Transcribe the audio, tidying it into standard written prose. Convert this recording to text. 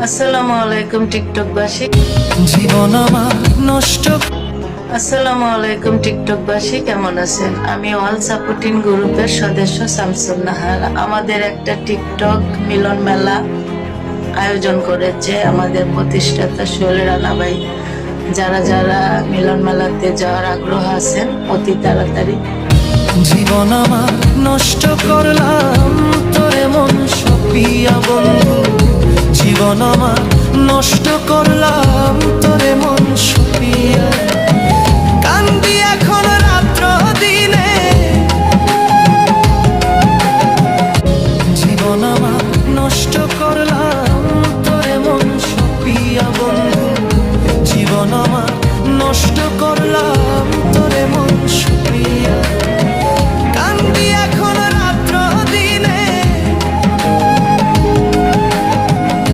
আসসালামু আলাইকুম টিকটকবাসী। জীবন আমার নষ্ট। আসসালামু আলাইকুম টিকটকবাসী, কেমন আছেন? আমি অল সাপোর্টিং গ্রুপের সদস্য শামসুন নাহার। আমাদের একটা টিকটক মিলন মেলা আয়োজন করেছে আমাদের প্রতিষ্ঠাতা সোহেল রানা ভাই। যারা যারা মিলন মেলাতে যাওয়ার আগ্রহ আছেন অতি তাড়াতাড়ি। জীবন আমার নষ্ট করলাম তোরে মন সপিয়া বন্ধু। জীবন আমার নষ্ট করলাম তোরে মন সপিয়া। কান্দি এখন রাত্র দিনে। জীবন আমার নষ্ট করলাম তোরে মন সপিয়া বন্ধু। জীবন আমার নষ্ট করলাম